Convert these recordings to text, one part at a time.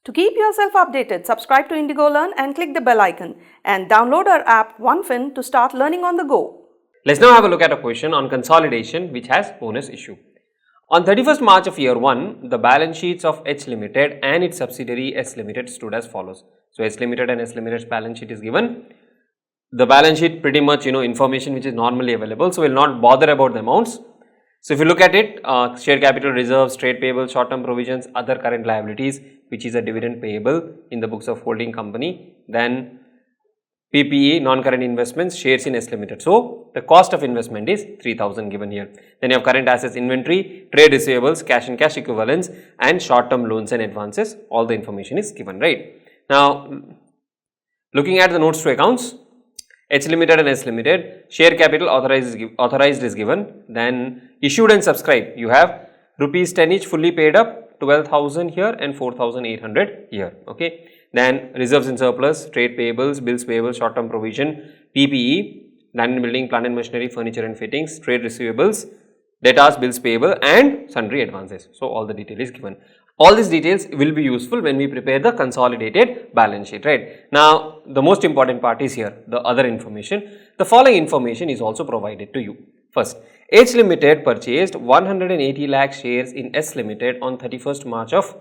To keep yourself updated, subscribe to Indigolearn and click the bell icon and download our app OneFin to start learning on the go. Let's now have a look at a question on consolidation which has bonus issue. On 31st March of year 1, the balance sheets of H Limited and its subsidiary S Limited stood as follows. So, H Limited and S Limited's balance sheet is given. The balance sheet pretty much information which is normally available, so we will not bother about the amounts. So, if you look at it, share capital reserves, trade payables, short term provisions, other current liabilities which is a dividend payable in the books of holding company, then PPE, non-current investments, shares in S Limited. So, the cost of investment is 3000 given here. Then you have current assets, inventory, trade receivables, cash and cash equivalents and short-term loans and advances. All the information is given, right? Now, looking at the notes to accounts, H Limited and S Limited, share capital authorized is given. Then issued and subscribed, you have rupees 10 each fully paid up, 12,000 here and 4,800 here, okay. Then reserves in surplus, trade payables, bills payable, short term provision, PPE, land and building, plant and machinery, furniture and fittings, trade receivables, debtors, bills payable and sundry advances. So, all the detail is given. All these details will be useful when we prepare the consolidated balance sheet, right. Now, the most important part is here, the other information. The following information is also provided to you. First, H Limited purchased 180 lakh shares in S Limited on 31st March of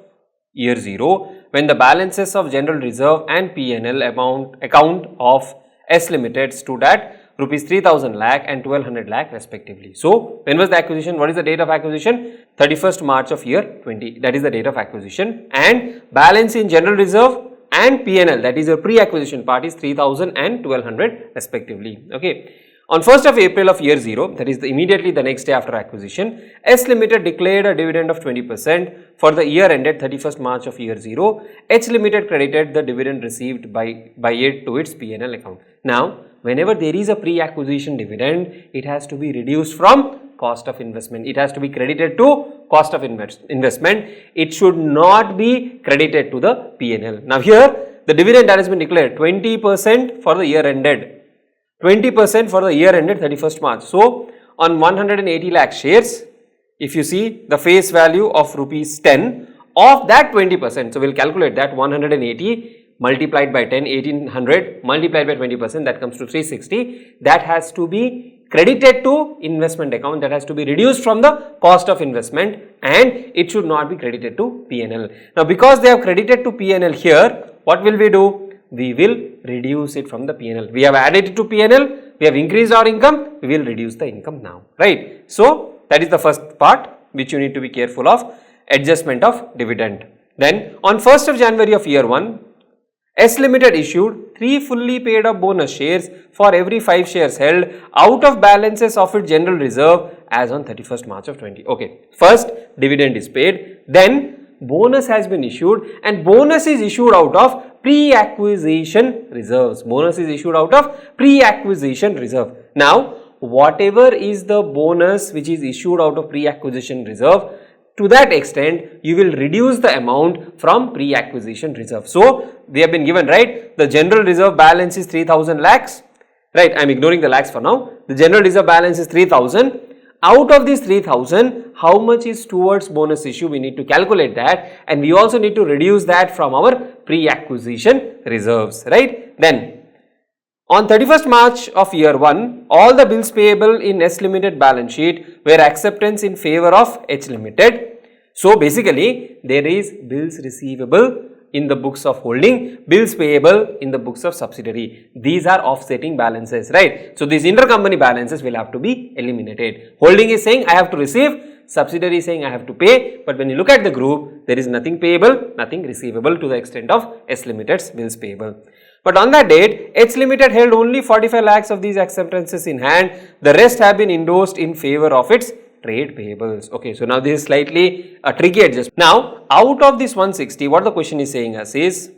year 0 when the balances of general reserve and P&L account of S Limited stood at rupees 3000 lakh and 1200 lakh respectively. So, when was the acquisition? What is the date of acquisition? 31st March of year 20, that is the date of acquisition, and balance in general reserve and P&L, that is your pre-acquisition part, is 3000 and 1200 respectively, okay. On 1st of April of year 0, that is immediately the next day after acquisition, S Limited declared a dividend of 20% for the year ended 31st March of year 0. H Limited credited the dividend received by it to its P&L account. Now, whenever there is a pre-acquisition dividend, it has to be reduced from cost of investment. It has to be credited to cost of investment. It should not be credited to the P&L. Now, here the dividend that has been declared 20% for the year ended. 20% for the year ended 31st March. So, on 180 lakh shares, if you see the face value of rupees 10 of that 20%, so we will calculate that 180 multiplied by 10, 1800 multiplied by 20%, that comes to 360. That has to be credited to investment account, that has to be reduced from the cost of investment, and it should not be credited to P&L. Now, because they have credited to P&L here, what will we do? We will reduce it from the P&L. We have added it to P&L, we have increased our income, we will reduce the income now, right. So, that is the first part which you need to be careful of, adjustment of dividend. Then, on 1st of January of year 1, S Limited issued 3 fully paid up bonus shares for every 5 shares held out of balances of its general reserve as on 31st March of 20. Okay, first dividend is paid, then bonus has been issued, and bonus is issued out of pre-acquisition reserves. Bonus is issued out of pre-acquisition reserve. Now, whatever is the bonus which is issued out of pre-acquisition reserve, to that extent you will reduce the amount from pre-acquisition reserve. So, they have been given, right, the general reserve balance is 3000 lakhs, right, I am ignoring the lakhs for now. The general reserve balance is 3000. Out of this 3000, how much is towards bonus issue? We need to calculate that, and we also need to reduce that from our pre-acquisition reserves, right. Then, on 31st March of year 1, all the bills payable in S Limited balance sheet were acceptance in favor of H Limited. So, basically, there is bills receivable in the books of holding, bills payable in the books of subsidiary. These are offsetting balances, right. So, these intercompany balances will have to be eliminated. Holding is saying I have to receive, subsidiary is saying I have to pay, but when you look at the group, there is nothing payable, nothing receivable to the extent of S Limited's bills payable. But on that date, H Limited held only 45 lakhs of these acceptances in hand. The rest have been endorsed in favor of its trade payables. Okay, so now this is slightly a tricky adjustment. Now, out of this 160, what the question is saying us is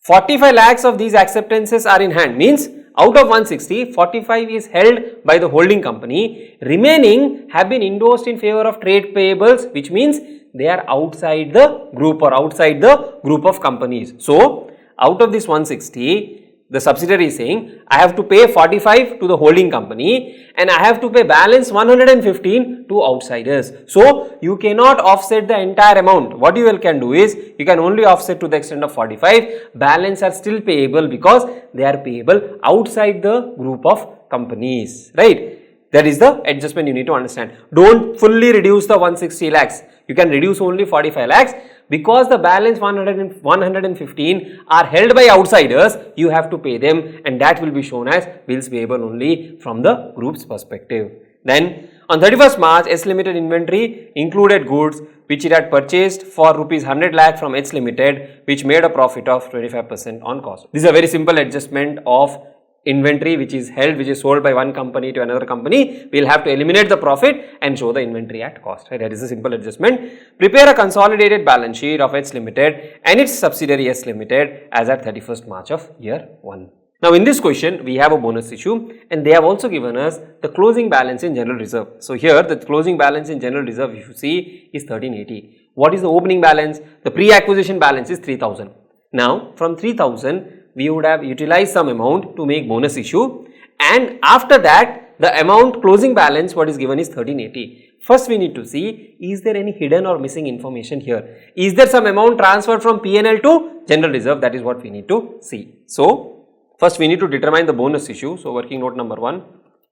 45 lakhs of these acceptances are in hand, means out of 160, 45 is held by the holding company, remaining have been endorsed in favor of trade payables, which means they are outside the group or outside the group of companies. So, out of this 160, The subsidiary is saying, I have to pay 45 to the holding company and I have to pay balance 115 to outsiders. So, you cannot offset the entire amount. What you can do is, you can only offset to the extent of 45. Balance are still payable because they are payable outside the group of companies, right? That is the adjustment you need to understand. Don't fully reduce the 160 lakhs. You can reduce only 45 lakhs. Because the balance 115 are held by outsiders, you have to pay them, and that will be shown as bills payable only from the group's perspective. Then on 31st March, S Limited inventory included goods which it had purchased for rupees 100 lakh from H Limited, which made a profit of 25% on cost. This is a very simple adjustment of inventory which is held, which is sold by one company to another company. We will have to eliminate the profit and show the inventory at cost, right? That is a simple adjustment. Prepare a consolidated balance sheet of H Limited and its subsidiary S Limited as at 31st March of year 1. Now in this question we have a bonus issue and they have also given us the closing balance in general reserve. So here the closing balance in general reserve, if you see, is 1380. What is the opening balance? The pre-acquisition balance is 3000. Now from 3000 we would have utilized some amount to make bonus issue, and after that the amount closing balance what is given is 1380. First we need to see, is there any hidden or missing information here? Is there some amount transferred from P&L to general reserve? That is what we need to see. So first we need to determine the bonus issue. So working note number 1,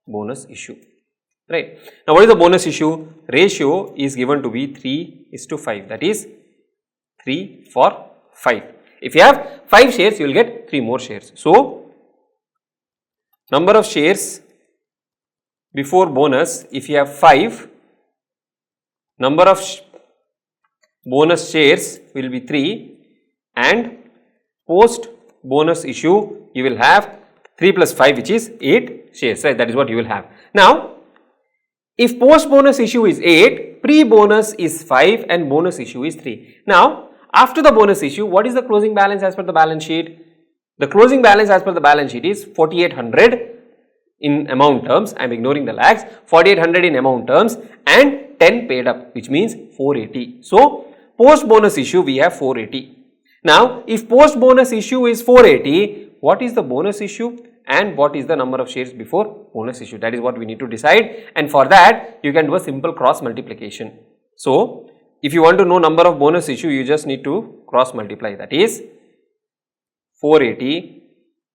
bonus issue, right? Now what is the bonus issue? Ratio is given to be 3:5, that is 3 for 5. If you have 5 shares, you will get 3 more shares. So, number of shares before bonus, if you have 5, number of bonus shares will be 3, and post bonus issue you will have 3 plus 5, which is 8 shares, right? That is what you will have. Now, if post bonus issue is 8, pre bonus is 5 and bonus issue is 3. Now, after the bonus issue, what is the closing balance as per the balance sheet? The closing balance as per the balance sheet is 4800 in amount terms. I am ignoring the lakhs. 4800 in amount terms and 10 paid up, which means 480. So, post bonus issue we have 480. Now, if post bonus issue is 480, what is the bonus issue and what is the number of shares before bonus issue? That is what we need to decide, and for that you can do a simple cross multiplication. So, if you want to know number of bonus issue, you just need to cross multiply, that is 480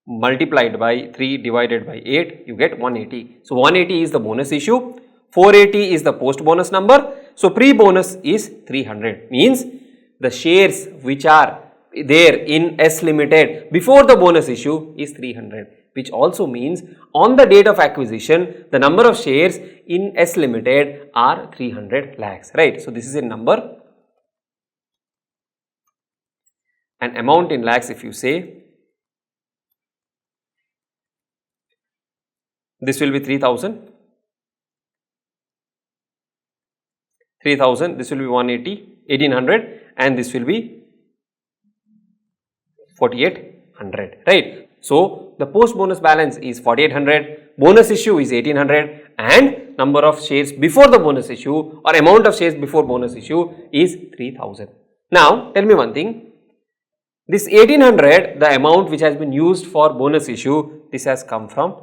multiplied by 3 divided by 8, you get 180. So 180 is the bonus issue, 480 is the post bonus number. So pre bonus is 300, means the shares which are there in S Limited before the bonus issue is 300, which also means on the date of acquisition the number of shares in S Limited are 300 lakhs, right? So this is a number, an amount in lakhs. If you say, this will be 3000, this will be 180, 1800, and this will be 4800, right? So the post bonus balance is 4800, bonus issue is 1800, and number of shares before the bonus issue or amount of shares before bonus issue is 3000. Now tell me one thing, this 1800, the amount which has been used for bonus issue, this has come from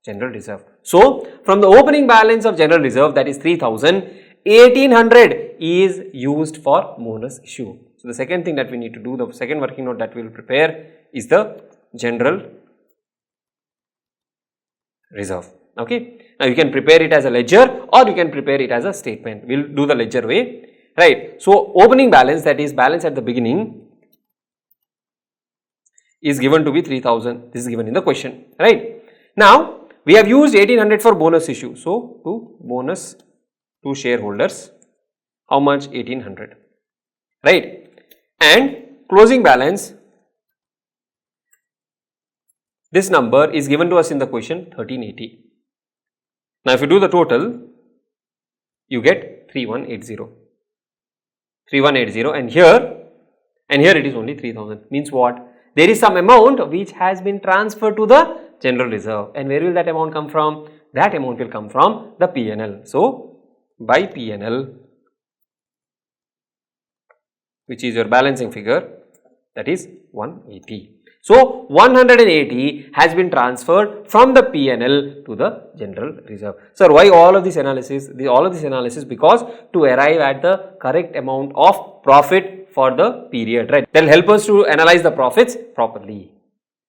general reserve. So from the opening balance of general reserve, that is 3000, 1800 is used for bonus issue. So the second thing that we need to do, the second working note that we will prepare is the general reserve. Okay. Now you can prepare it as a ledger or you can prepare it as a statement. We will do the ledger way, right. So opening balance, that is balance at the beginning, is given to be 3000. This is given in the question, right. Now we have used 1800 for bonus issue. So to bonus to shareholders, how much? 1800, right. And closing balance, this number is given to us in the question 1380. Now if you do the total, you get 3180, and here it is only 3000. Means what? There is some amount which has been transferred to the general reserve, and where will that amount come from? That amount will come from the P&L. So by P&L, which is your balancing figure, that is 180. So 180 has been transferred from the P&L to the general reserve. Sir, why all of this analysis? All of this analysis because to arrive at the correct amount of profit for the period, right? That will help us to analyze the profits properly.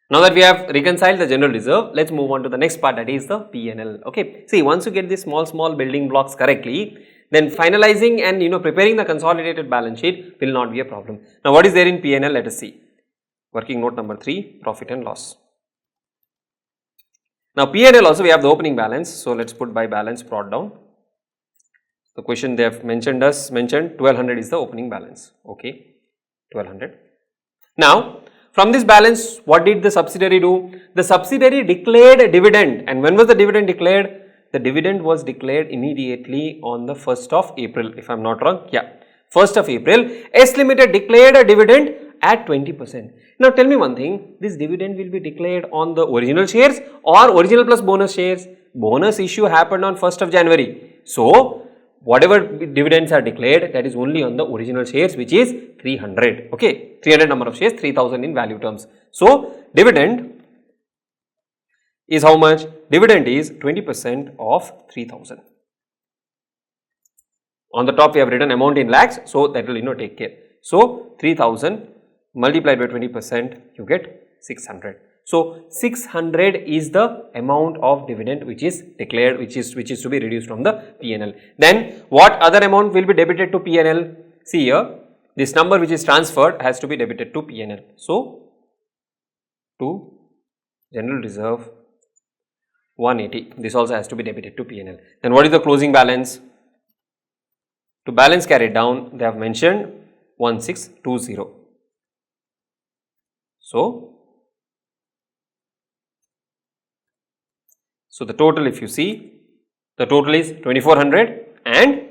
Now that we have reconciled the general reserve, let's move on to the next part, that is the P&L. Okay. See, once you get these small building blocks correctly, then finalizing and preparing the consolidated balance sheet will not be a problem. Now what is there in P&L? Let us see. Working note number 3, profit and loss. Now P&L also we have the opening balance, so let's put by balance brought down. The question they have mentioned 1200 is the opening balance. Okay, 1200. Now from this balance, what did the subsidiary do? The subsidiary declared a dividend, and when was the dividend declared? The dividend was declared immediately on the 1st of April, if I am not wrong. Yeah, 1st of April, S Limited declared a dividend at 20%. Now tell me one thing, this dividend will be declared on the original shares or original plus bonus shares? Bonus issue happened on 1st of January. So whatever dividends are declared, that is only on the original shares, which is 300. Okay, 300 number of shares, 3000 in value terms. So dividend is how much? Dividend is 20% of 3000. On the top we have written amount in lakhs, so that will take care. So 3000 multiplied by 20%, you get 600. So 600 is the amount of dividend which is declared, which is to be reduced from the P&L. Then what other amount will be debited to P&L? See here, this number which is transferred has to be debited to P&L. So to general reserve 180, this also has to be debited to P&L. Then what is the closing balance? To balance carried down, they have mentioned 1620. So the total, if you see, the total is 2400 and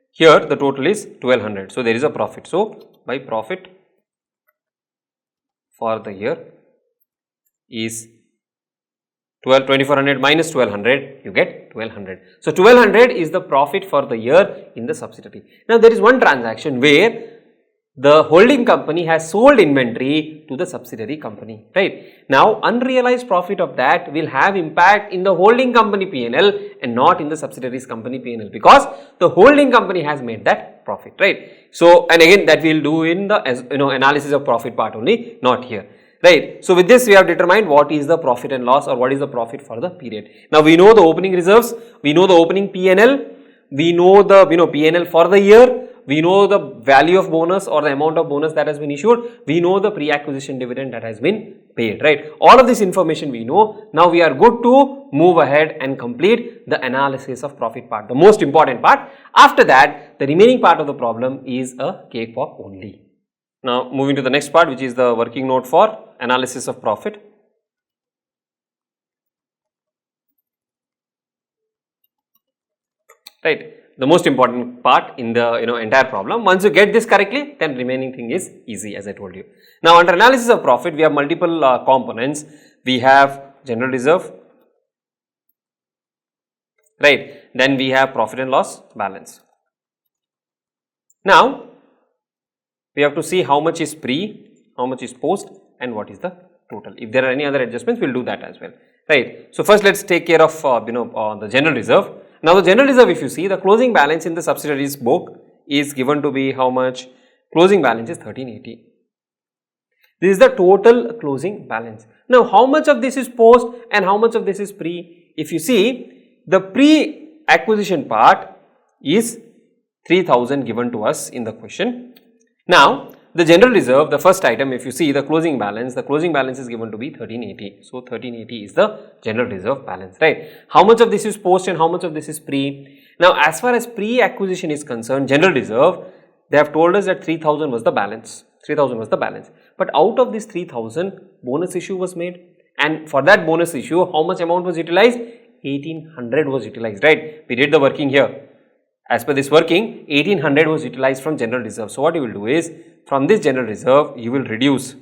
here the total is 1200. So there is a profit. So by profit for the year is 2400 minus 1200, you get 1200. So 1200 is the profit for the year in the subsidiary. Now there is one transaction where the holding company has sold inventory to the subsidiary company, right? Now unrealized profit of that will have impact in the holding company P&L and not in the subsidiary's company P&L, because the holding company has made that profit, right? So, and again that we will do in the analysis of profit part only, not here, right? So with this we have determined what is the profit and loss, or what is the profit for the period. Now we know the opening reserves, we know the opening P&L, we know the P&L for the year, we know the value of bonus or the amount of bonus that has been issued, we know the pre-acquisition dividend that has been paid, right? All of this information we know. Now we are good to move ahead and complete the analysis of profit part, the most important part. After that, the remaining part of the problem is a cakewalk only. Now moving to the next part, which is the working note for analysis of profit. Right. The most important part in the entire problem. Once you get this correctly, then remaining thing is easy, as I told you. Now under analysis of profit, we have multiple components. We have general reserve, right? Then we have profit and loss balance. Now we have to see how much is pre, how much is post, and what is the total. If there are any other adjustments, we will do that as well, right? So first let's take care of the general reserve. Now the general reserve, if you see, the closing balance in the subsidiary's book is given to be how much? Closing balance is 1380. This is the total closing balance. Now how much of this is post and how much of this is pre? If you see, the pre-acquisition part is 3000 given to us in the question. Now the general reserve, the first item, if you see the closing balance is given to be 1380. So 1380 is the general reserve balance, right? How much of this is post and how much of this is pre? Now as far as pre-acquisition is concerned, general reserve, they have told us that 3000 was the balance. 3000 was the balance. But out of this 3000, bonus issue was made, and for that bonus issue, how much amount was utilized? 1800 was utilized, right? We did the working here. As per this working, 1800 was utilized from general reserve. So what you will do is, from this general reserve, you will reduce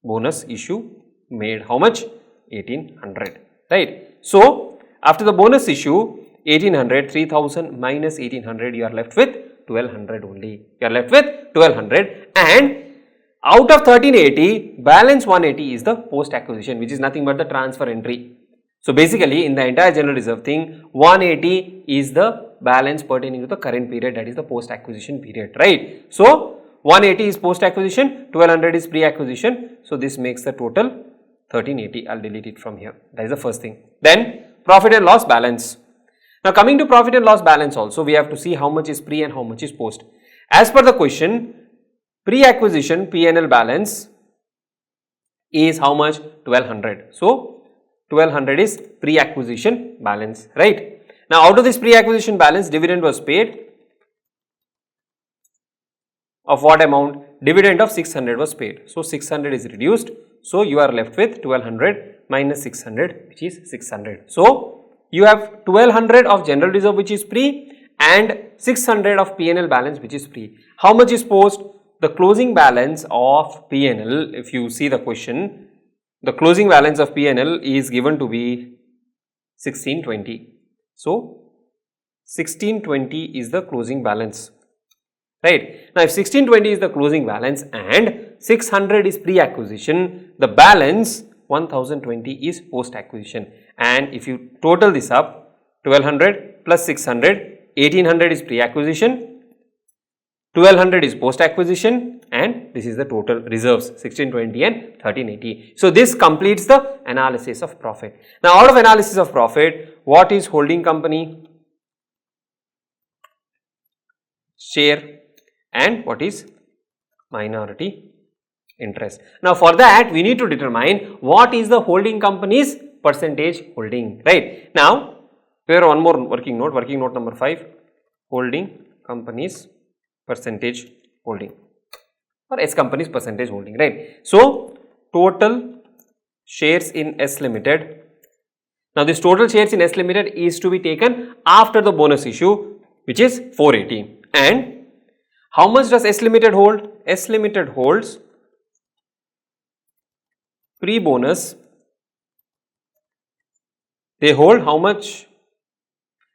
bonus issue made. How much? 1800, right? So after the bonus issue, 1800, 3000 minus 1800, you are left with 1200 only. You are left with 1200, and Out of 1380, balance 180 is the post acquisition, which is nothing but the transfer entry. So basically in the entire general reserve thing, 180 is the balance pertaining to the current period, that is the post acquisition period, right? So 180 is post acquisition, 1200 is pre acquisition. So this makes the total 1380. I'll delete it from here. That is the first thing. Then profit and loss balance. Now coming to profit and loss balance also, we have to see how much is pre and how much is post. As per the question, pre-acquisition P&L balance is how much? 1200. So 1200 is pre-acquisition balance, right? Now out of this pre-acquisition balance, dividend was paid of what amount? Dividend of 600 was paid. So 600 is reduced. So you are left with 1200 minus 600, which is 600. So you have 1200 of general reserve, which is pre, and 600 of P&L balance, which is pre. How much is post? The closing balance of P&L, if you see the question, the closing balance of P&L is given to be 1620. So 1620 is the closing balance, right? Now if 1620 is the closing balance and 600 is pre-acquisition, the balance 1020 is post-acquisition. And if you total this up, 1200 plus 600, 1800 is pre-acquisition, 1200 is post-acquisition, and this is the total reserves, 1620 and 1380. So this completes the analysis of profit. Now out of analysis of profit, what is holding company share and what is minority interest? Now for that we need to determine what is the holding company's percentage holding, right? Now here one more working note number 5, holding company's percentage holding, or S company's percentage holding, right? So total shares in S Limited. Now this total shares in S Limited is to be taken after the bonus issue, which is 480. And how much does S Limited hold? S Limited holds pre-bonus. They hold how much?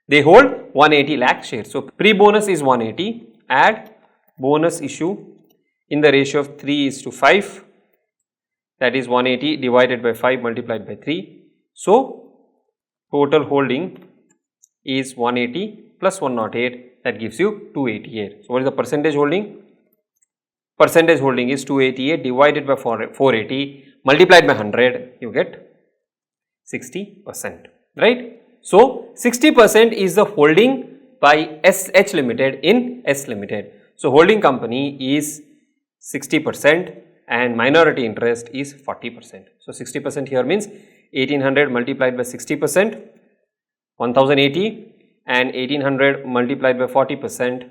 They hold 180 lakh shares. So pre-bonus is 180. Add bonus issue in the ratio of 3:5, that is 180 divided by 5 multiplied by 3. So total holding is 180 plus 108, that gives you 288. So what is the percentage holding? Percentage holding is 288 divided by 480 multiplied by 100, you get 60%, right? So 60% is the holding by SH Limited in S Limited. So holding company is 60% and minority interest is 40%. So 60% here means 1800 multiplied by 60%, 1080, and 1800 multiplied by 40%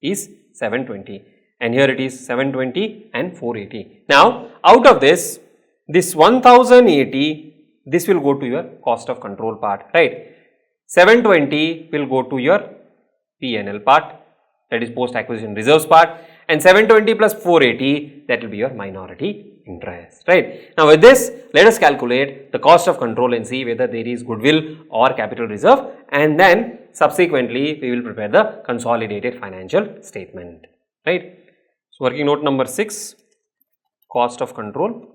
is 720, and here it is 720 and 480. Now out of this 1080, this will go to your cost of control part, right? 720 will go to your P&L part, that is post acquisition reserves part, and 720 plus 480, that will be your minority interest, right? Now with this, let us calculate the cost of control and see whether there is goodwill or capital reserve, and then subsequently we will prepare the consolidated financial statement, right? So working note number 6, cost of control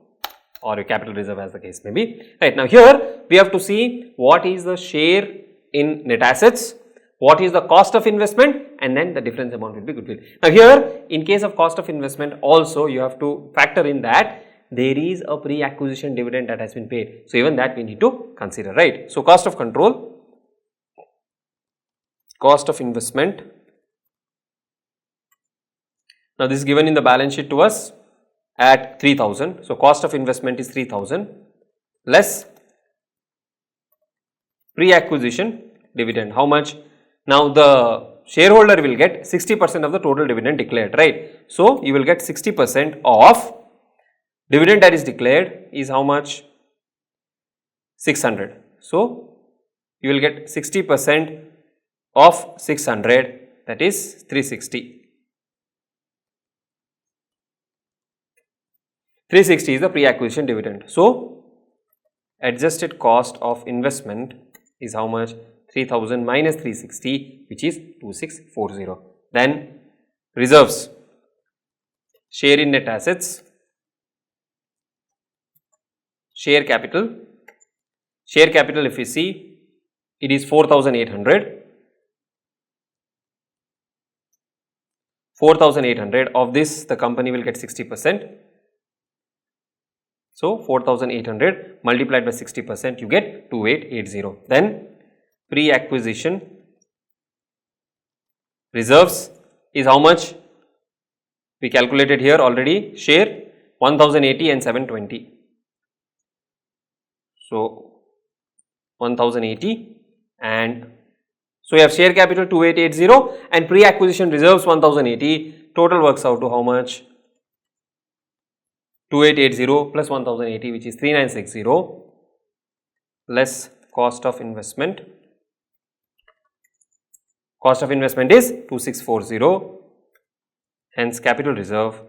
or your capital reserve as the case may be, right? Now here we have to see what is the share in net assets, what is the cost of investment, and then the difference amount will be goodwill. Now here in case of cost of investment also you have to factor in that there is a pre-acquisition dividend that has been paid. So even that we need to consider, right? So cost of control, cost of investment. Now this is given in the balance sheet to us at 3000. So cost of investment is 3000 less pre-acquisition dividend. How much? Now the shareholder will get 60% of the total dividend declared, right? So you will get 60% of dividend that is declared is how much? 600. So you will get 60% of 600, that is 360. 360 is the pre-acquisition dividend. So adjusted cost of investment is how much? 3000 minus 360, which is 2640. Then reserves, share in net assets share capital if we see, it is 4,800. 4,800 of this the company will get 60%. So 4,800 multiplied by 60% you get 2880. Then pre-acquisition reserves is how much? We calculated here already, share 1080 and 720. So 1080 and so you have share capital 2880 and pre-acquisition reserves 1080, total works out to how much? 2880 plus 1080, which is 3960, less cost of investment. Cost of investment is 2640, hence capital reserve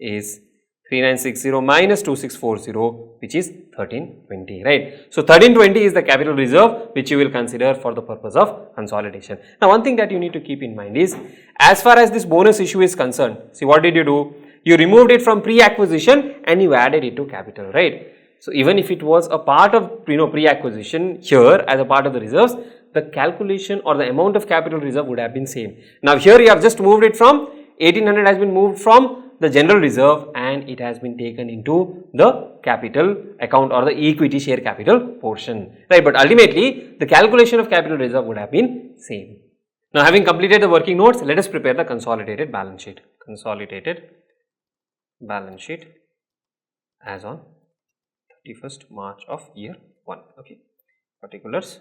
is 3960 minus 2640, which is 1320, right. So 1320 is the capital reserve which you will consider for the purpose of consolidation. Now one thing that you need to keep in mind is, as far as this bonus issue is concerned, see what did you do? You removed it from pre-acquisition and you added it to capital, right. So even if it was a part of pre-acquisition here as a part of the reserves, the calculation or the amount of capital reserve would have been same. Now here you have just moved it from 1800 has been moved from the general reserve and it has been taken into the capital account or the equity share capital portion, right. But ultimately the calculation of capital reserve would have been same. Now having completed the working notes, let us prepare the consolidated balance sheet. Consolidated balance sheet as on 31st March of year 1. Okay. Particulars,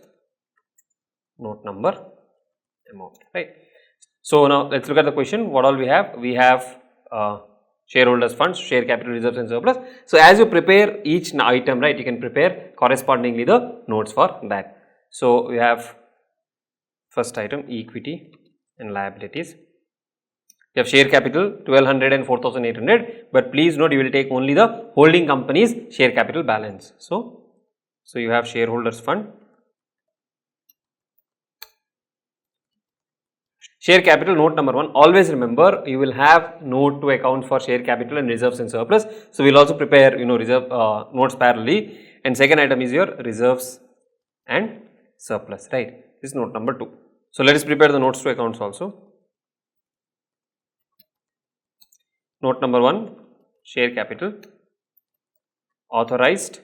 note number, amount, right. So now let's look at the question. What all we have? We have shareholders funds, share capital reserves and surplus. So as you prepare each item, right, you can prepare correspondingly the notes for that. So we have first item, equity and liabilities. You have share capital 1200 and 4800, but please note you will take only the holding company's share capital balance. So you have shareholders fund, share capital, note number 1. Always remember you will have note to account for share capital and reserves and surplus. So we will also prepare reserve notes parallelly. And second item is your reserves and surplus, right. This is note number 2. So let us prepare the notes to accounts also. Note number 1, share capital, authorized.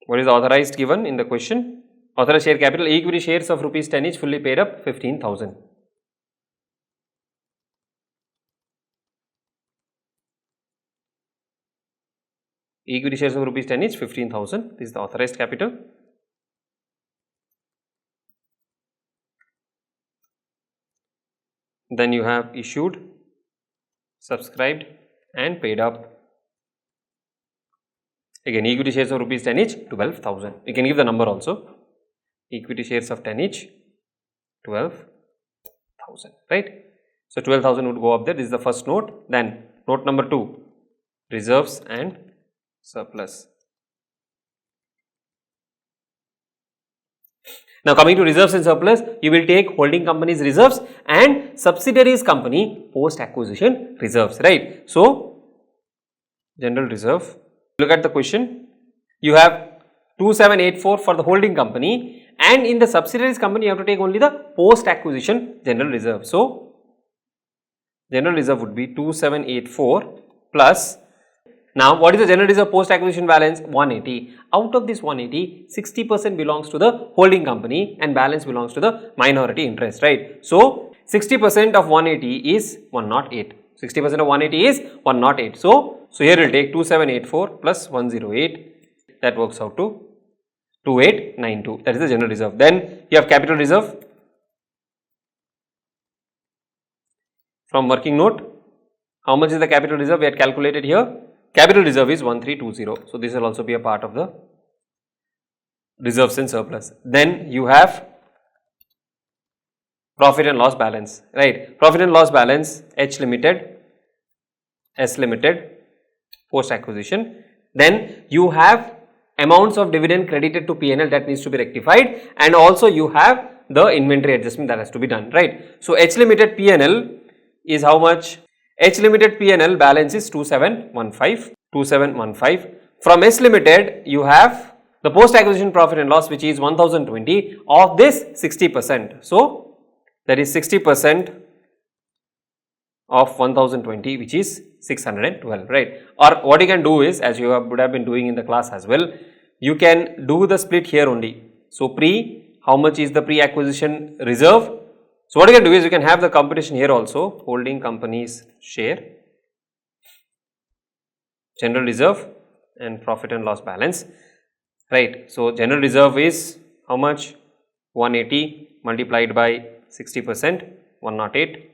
What is authorized given in the question? Authorized share capital, equity shares of rupees 10 each, fully paid up 15,000. Equity shares of rupees 10 each, 15,000. This is the authorized capital. Then you have issued, subscribed and paid up. Again, equity shares of rupees 10 each, 12,000. You can give the number also. Equity shares of 10 each, 12,000, right. So 12,000 would go up there. This is the first note. Then note number 2, reserves and surplus. Now coming to reserves and surplus, you will take holding company's reserves and subsidiaries company post acquisition reserves, right. So general reserve, look at the question, you have 2784 for the holding company and in the subsidiaries company you have to take only the post acquisition general reserve. So general reserve would be 2784 plus, now what is the general reserve post acquisition balance? 180. Out of this 180, 60% belongs to the holding company and balance belongs to the minority interest, right. So 60% of 180 is 108. 60% of 180 is 108. So here we will take 2784 plus 108, that works out to 2892, that is the general reserve. Then you have capital reserve. From working note, how much is the capital reserve we had calculated here? Capital reserve is 1320. So this will also be a part of the reserves and surplus. Then you have profit and loss balance, right. Profit and loss balance, H limited, S limited, post acquisition. Then you have amounts of dividend credited to P&L that needs to be rectified, and also you have the inventory adjustment that has to be done, right. So H limited P&L is how much? H limited P&L balance is 2715. 2715. From S Limited, you have the post acquisition profit and loss, which is 1020. Of this, 60%. So that is 60% of 1020, which is 612, right? Or what you can do is, as you would have been doing in the class as well, you can do the split here only. So how much is the pre-acquisition reserve? So what you can do is, you can have the computation here also, holding company's share, general reserve and profit and loss balance, right? So general reserve is how much? 180 multiplied by 60%, 108,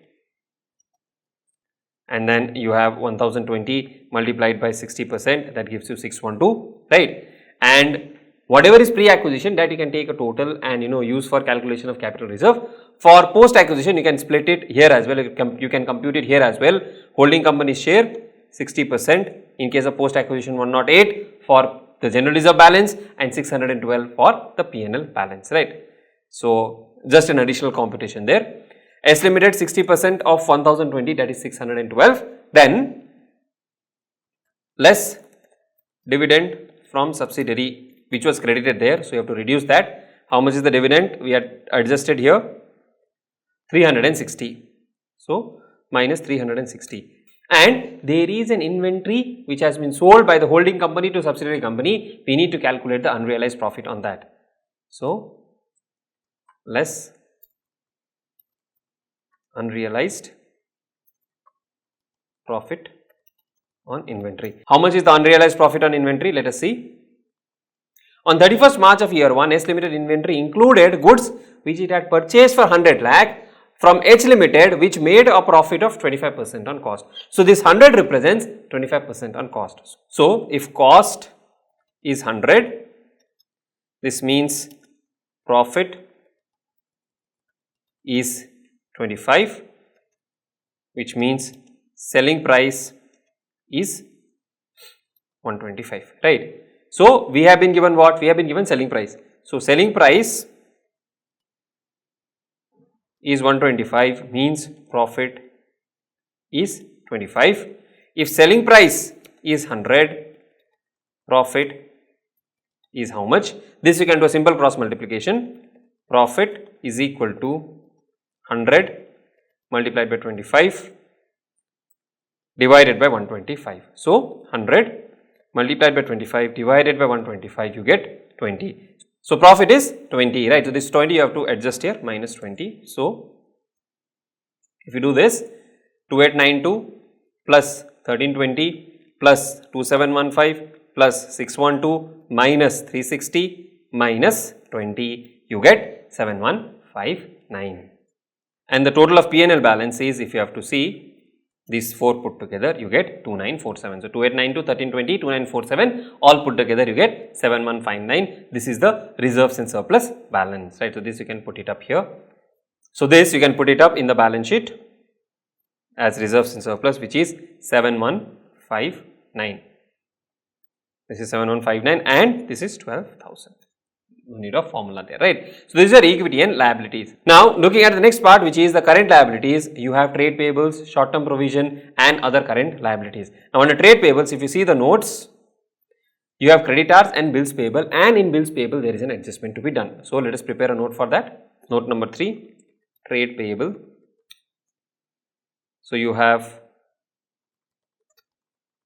and then you have 1020 multiplied by 60%, that gives you 612, right? And whatever is pre-acquisition, that you can take a total and use for calculation of capital reserve. For post-acquisition, you can split it here as well, you can compute it here as well. Holding company's share 60% in case of post-acquisition, 108 for the general reserve balance and 612 for the P&L balance, right? So just an additional computation there. S Limited 60% of 1020, that is 612, then less dividend from subsidiary which was credited there. So you have to reduce that. How much is the dividend? We had adjusted here 360. So minus 360. And there is an inventory which has been sold by the holding company to subsidiary company. We need to calculate the unrealized profit on that. So less unrealized profit on inventory. How much is the unrealized profit on inventory? Let us see. On 31st March of year 1, S Limited inventory included goods which it had purchased for 100 lakh from H Limited, which made a profit of 25% on cost. So this 100 represents 25% on cost. So if cost is 100, this means profit is 25, which means selling price is 125, right? So we have been given what? We have been given selling price. So selling price is 125, means profit is 25. If selling price is 100, profit is how much? This you can do a simple cross multiplication. Profit is equal to 100 multiplied by 25 divided by 125. So 100 multiplied by 25 divided by 125, you get 20. So profit is 20, right? So this 20 you have to adjust here, minus 20. So if you do this, 2892 plus 1320 plus 2715 plus 612 minus 360 minus 20, you get 7159. And the total of P&L balance is, if you have to see these 4 put together, you get 2947. So 2892, 1320, 2947, all put together you get 7159. This is the reserves and surplus balance, right? So this you can put it up here. So this you can put it up in the balance sheet as reserves and surplus, which is 7159. This is 7159 and this is 12,000. No need of formula there, right? So these are equity and liabilities. Now looking at the next part, which is the current liabilities, you have trade payables, short term provision and other current liabilities. Now under trade payables, if you see the notes, you have creditors and bills payable, and in bills payable there is an adjustment to be done. So let us prepare a note for that. Note number 3, trade payable. So you have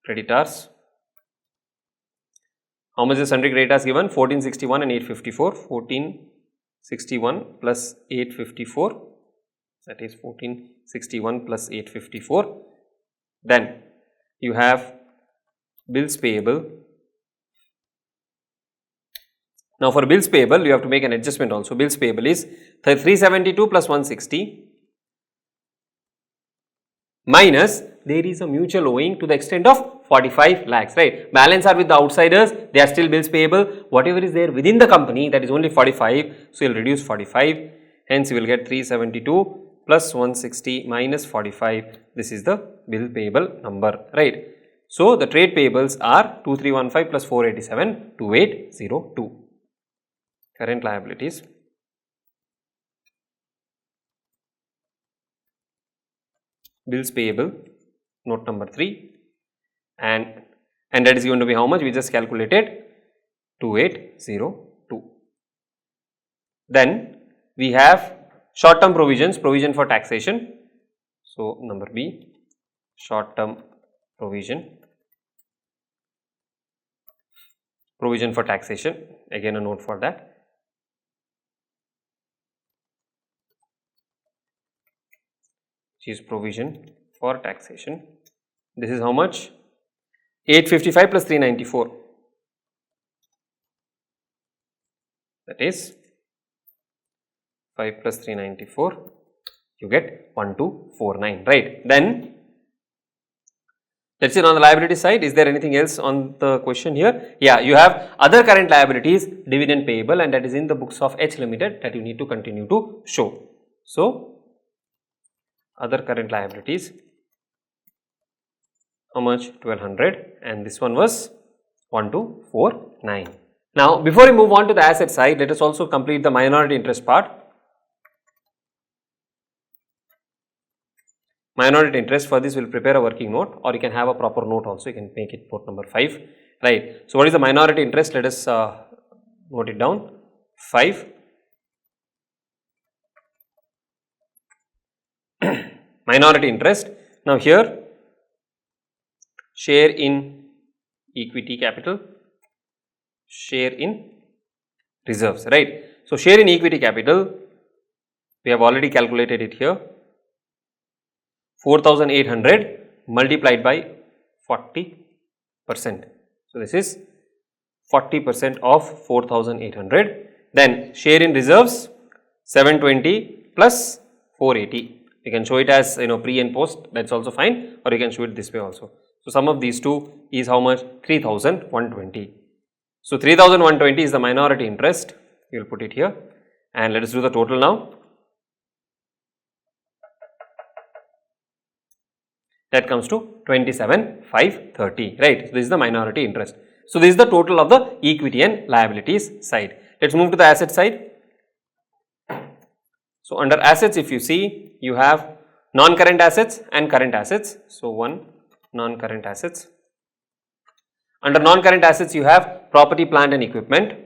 creditors. How much is sundry creditors given? 1461 and 854. 1461 plus 854, that is 1461 plus 854. Then you have bills payable. Now for bills payable, you have to make an adjustment also. Bills payable is 372 plus 160 minus there is a mutual owing to the extent of 45 lakhs, right? Balance are with the outsiders, they are still bills payable. Whatever is there within the company, that is only 45. So you will reduce 45. Hence you will get 372 plus 160 minus 45. This is the bill payable number, right? So the trade payables are 2315 plus 487, 2802. Current liabilities. Bills payable, note number 3, and and that is going to be how much? We just calculated 2802. Then we have short term provisions, provision for taxation. So number B, short term provision, provision for taxation, again a note for that. Which is provision for taxation. This is how much? 855 plus 394. That is 5 plus 394. You get 1249, right? Then let's see on the liability side, is there anything else on the question here? Yeah, you have other current liabilities, dividend payable, and that is in the books of H Limited that you need to continue to show. So other current liabilities, how much? 1200, and this one was 1249. Now before we move on to the asset side, let us also complete the minority interest part. Minority interest, for this we will prepare a working note, or you can have a proper note also, you can make it note number 5, right. So what is the minority interest? Let us note it down. 5 minority interest. Now here, share in equity capital, share in reserves, right. So share in equity capital, we have already calculated it here, 4800 multiplied by 40%. So this is 40% of 4800. Then share in reserves, 720 plus 480. You can show it as pre and post, that's also fine, or you can show it this way also. So sum of these two is how much? 3120. So 3120 is the minority interest. You will put it here, and let us do the total now. That comes to 27,530, right. So this is the minority interest. So this is the total of the equity and liabilities side. Let's move to the asset side. So under assets, if you see, you have non-current assets and current assets. So one, non-current assets. Under non-current assets, you have property, plant and equipment.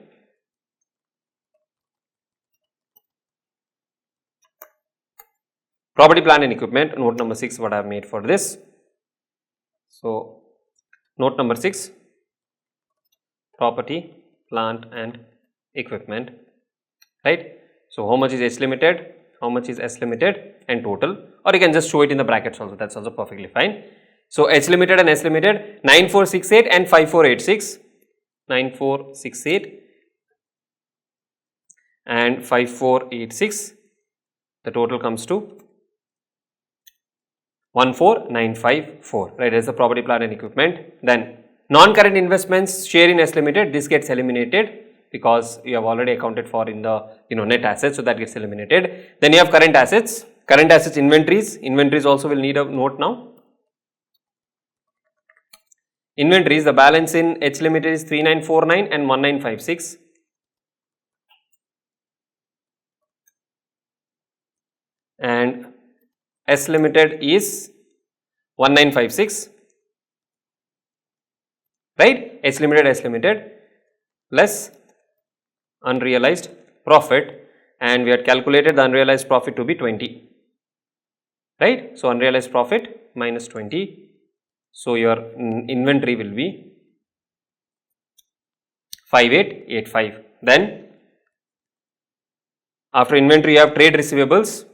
Property, plant and equipment, note number 6 what I have made for this. So note number 6, property, plant and equipment, right. So how much is H Limited, how much is S Limited and total, or you can just show it in the brackets also, that's also perfectly fine. So H Limited and S Limited, 9468 and 5486, 9468 and 5486, the total comes to 14954, right. That is the property, plant and equipment. Then non-current investments, share in S Limited, this gets eliminated because you have already accounted for in the net assets, so that gets eliminated. Then you have current assets, inventories. Inventories also will need a note now. Inventories, the balance in H Limited is 3949 and 1956. And S Limited is 1956, right. H Limited less unrealized profit, and we had calculated the unrealized profit to be 20, right. So unrealized profit minus 20. So your inventory will be 5885. Then after inventory you have trade receivables.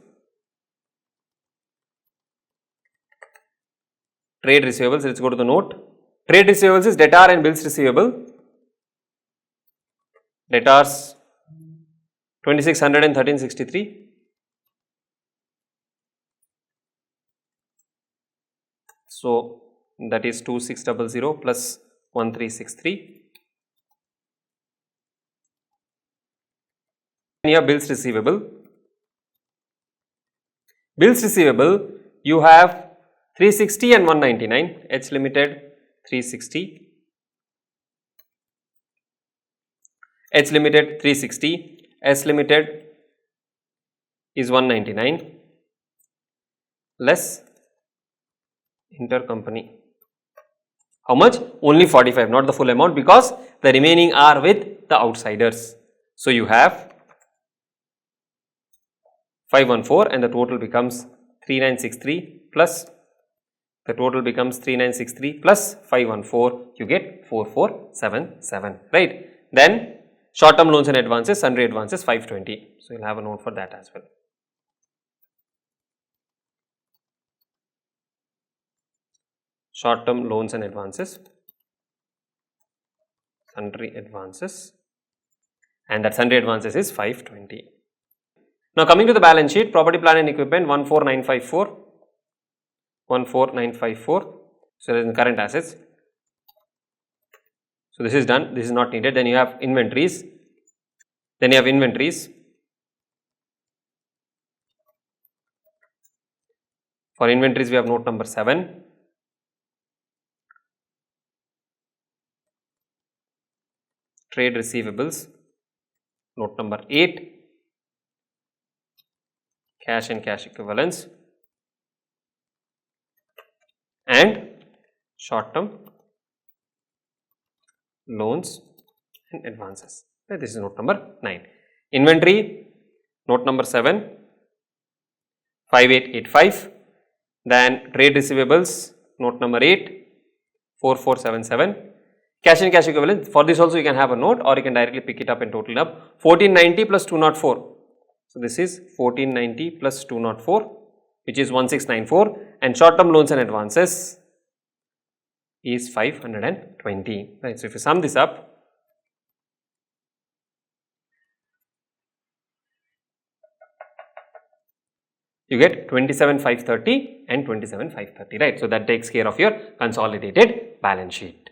Trade receivables, let's go to the note. Trade receivables is debtor and bills receivable. Debtors 2600 and 1363. So that is 2600 plus 1363. And you have bills receivable. Bills receivable, you have 360 and 199, H Limited 360, H Limited 360, S Limited is 199 less intercompany How much? Only 45, not the full amount, because the remaining are with the outsiders. So you have 514 and the total becomes 3963 plus the total becomes 3963 plus 514, you get 4477, right? Then short term loans and advances, sundry advances 520. So you'll have a note for that as well. Short term loans and advances, sundry advances, and that sundry advances is 520. Now coming to the balance sheet, property, plant and equipment 14954, 14954. So that is in current assets. So this is done, this is not needed. Then you have inventories. For inventories we have note number 7. Trade receivables, note number 8. Cash and cash equivalents, and short term loans and advances. This is note number 9. Inventory, note number 7, 5885. Then trade receivables, note number 8, 4477. Cash and cash equivalent, for this also you can have a note or you can directly pick it up and total it up. 1490 plus 204. So this is 1490 plus 204, which is 1694, and short term loans and advances is 520, right? So if you sum this up, you get 27,530 and 27,530, right? So that takes care of your consolidated balance sheet.